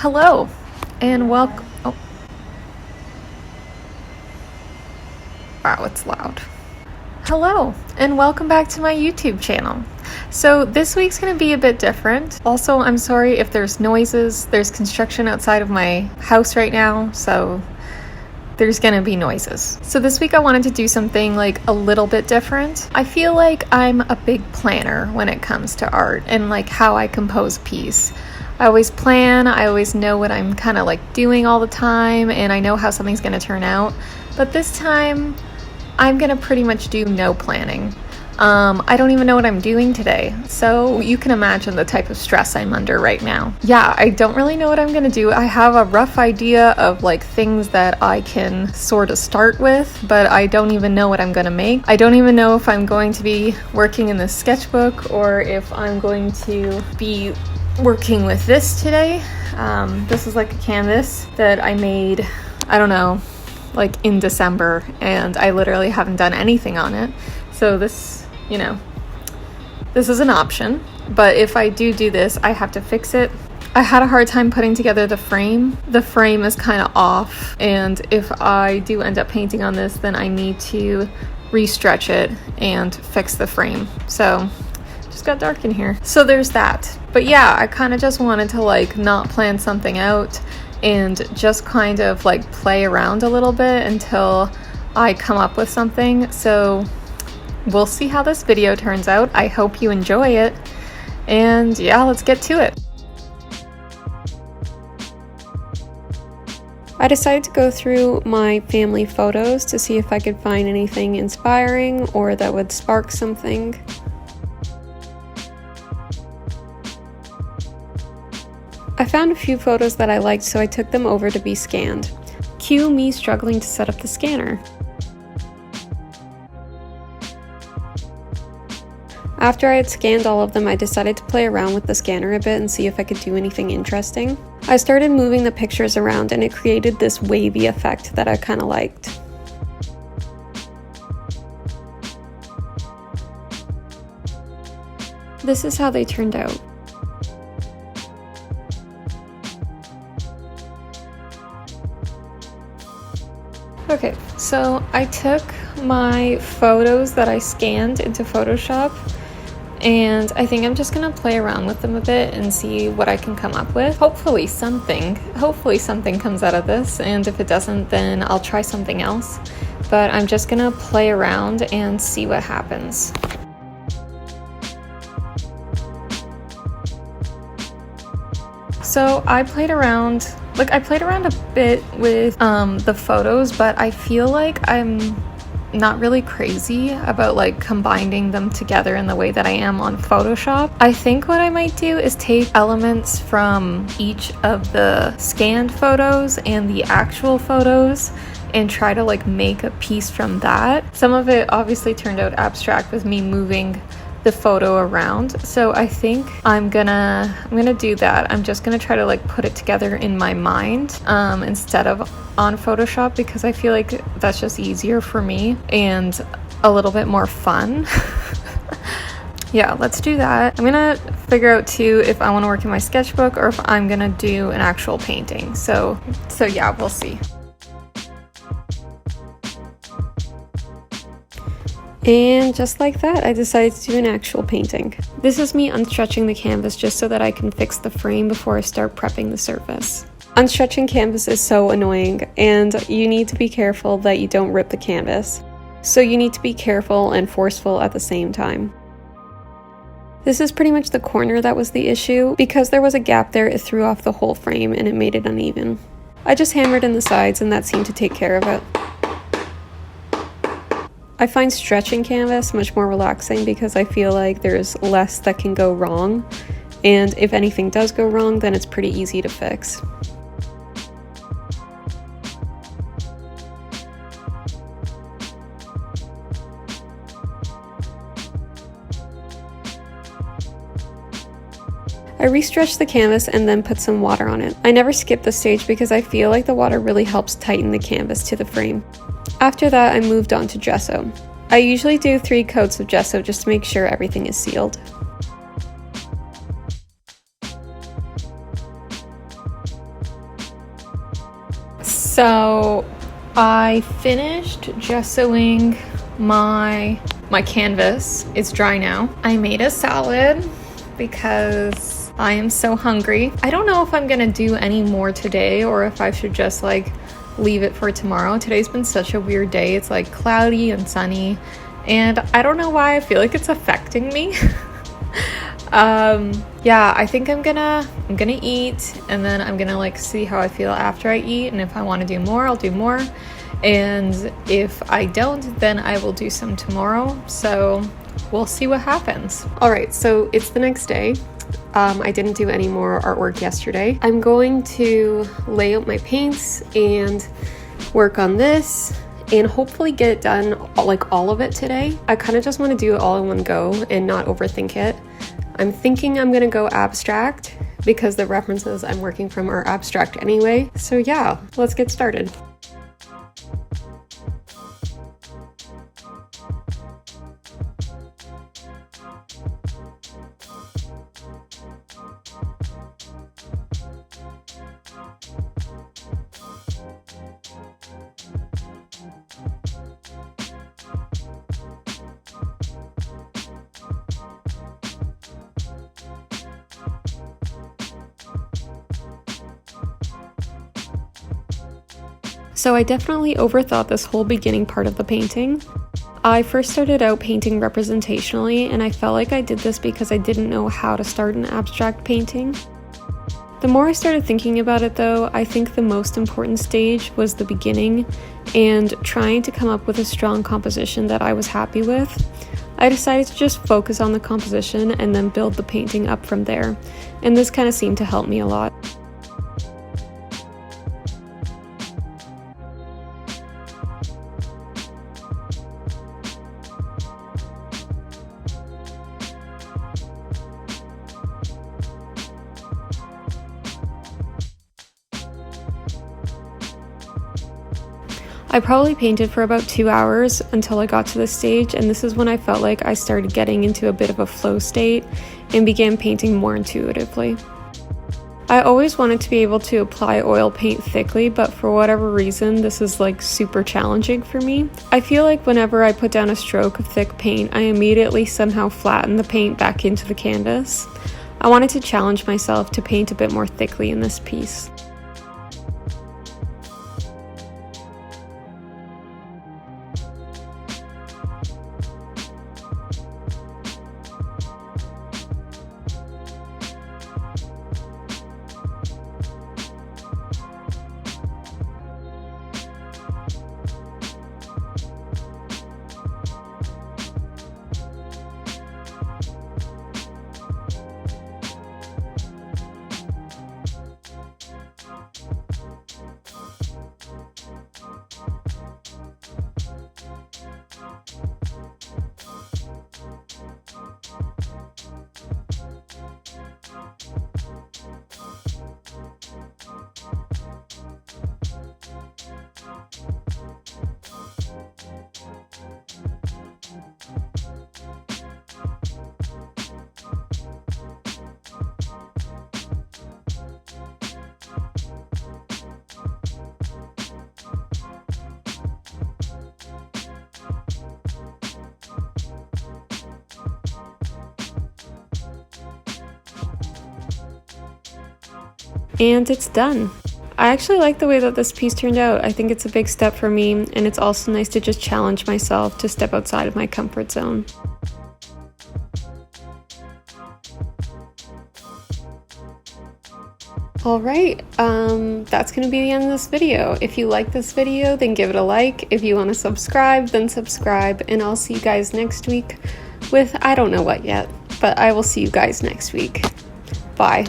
Hello, and welcome. Oh, wow, it's loud. Hello, and welcome back to my YouTube channel. So this week's gonna be a bit different. Also, I'm sorry if there's noises. There's construction outside of my house right now, so there's gonna be noises. So this week I wanted to do something like a little bit different. I feel like I'm a big planner when it comes to art and like how I compose a piece. I always plan, I always know what I'm kind of like doing all the time, and I know how something's gonna turn out. But this time, I'm gonna pretty much do no planning. I don't even know what I'm doing today, so you can imagine the type of stress I'm under right now. Yeah, I don't really know what I'm gonna do. I have a rough idea of like things that I can sort of start with, but I don't even know what I'm gonna make. I don't even know if I'm going to be working in this sketchbook or if I'm going to be working with this today. This is like a canvas that I made, I don't know, like in December, and I literally haven't done anything on it. So this, this is an option, but if I do this, I have to fix it. I had a hard time putting together the frame. The frame is kind of off, and if I do end up painting on this, then I need to restretch it and fix the frame. So just got dark in here. So there's that. But yeah, I kind of just wanted to like not plan something out and just kind of like play around a little bit until I come up with something. So we'll see how this video turns out. I hope you enjoy it. And yeah, let's get to it. I decided to go through my family photos to see if I could find anything inspiring or that would spark something. I found a few photos that I liked, so I took them over to be scanned. Cue me struggling to set up the scanner. After I had scanned all of them, I decided to play around with the scanner a bit and see if I could do anything interesting. I started moving the pictures around and it created this wavy effect that I kind of liked. This is how they turned out. Okay, so I took my photos that I scanned into Photoshop, and I think I'm just gonna play around with them a bit and see what I can come up with. Hopefully something comes out of this, and if it doesn't, then I'll try something else. But I'm just gonna play around and see what happens. So I played around a bit with the photos, but I feel like I'm not really crazy about like combining them together in the way that I am on Photoshop. I think what I might do is take elements from each of the scanned photos and the actual photos and try to like make a piece from that. Some of it obviously turned out abstract with me moving the photo around, so I think I'm gonna do that. I'm just gonna try to like put it together in my mind instead of on Photoshop, because I feel like that's just easier for me and a little bit more fun. Yeah, let's do that. I'm gonna figure out too if I want to work in my sketchbook or if I'm gonna do an actual painting. So yeah, we'll see. And just like that, I decided to do an actual painting. This is me unstretching the canvas just so that I can fix the frame before I start prepping the surface. Unstretching canvas is so annoying, and you need to be careful that you don't rip the canvas. So you need to be careful and forceful at the same time. This is pretty much the corner that was the issue. Because there was a gap there, it threw off the whole frame and it made it uneven. I just hammered in the sides and that seemed to take care of it. I find stretching canvas much more relaxing because I feel like there's less that can go wrong, and if anything does go wrong, then it's pretty easy to fix. I restretched the canvas and then put some water on it. I never skip this stage because I feel like the water really helps tighten the canvas to the frame. After that, I moved on to gesso. I usually do 3 coats of gesso just to make sure everything is sealed. So I finished gessoing my canvas. It's dry now. I made a salad because I am so hungry. I don't know if I'm gonna do any more today or if I should just like leave it for tomorrow. Today's been such a weird day. It's like cloudy and sunny, and I don't know why I feel like it's affecting me. Yeah, I think I'm gonna eat, and then I'm gonna like see how I feel after I eat, and if I want to do more, I'll do more, and if I don't, then I will do some tomorrow. So we'll see what happens. All right, so it's the next day. I didn't do any more artwork yesterday. I'm going to lay out my paints and work on this and hopefully get it done, like all of it today. I kind of just want to do it all in one go and not overthink it. I'm thinking I'm gonna go abstract because the references I'm working from are abstract anyway. So yeah, let's get started. So I definitely overthought this whole beginning part of the painting. I first started out painting representationally, and I felt like I did this because I didn't know how to start an abstract painting. The more I started thinking about it though, I think the most important stage was the beginning and trying to come up with a strong composition that I was happy with. I decided to just focus on the composition and then build the painting up from there, and this kind of seemed to help me a lot. I probably painted for about 2 hours until I got to this stage, and this is when I felt like I started getting into a bit of a flow state and began painting more intuitively. I always wanted to be able to apply oil paint thickly, but for whatever reason, this is like super challenging for me. I feel like whenever I put down a stroke of thick paint, I immediately somehow flatten the paint back into the canvas. I wanted to challenge myself to paint a bit more thickly in this piece. And it's done. I actually like the way that this piece turned out. I think it's a big step for me, and it's also nice to just challenge myself to step outside of my comfort zone. Alright, that's going to be the end of this video. If you like this video, then give it a like. If you want to subscribe, then subscribe, and I'll see you guys next week with I don't know what yet, but I will see you guys next week. Bye.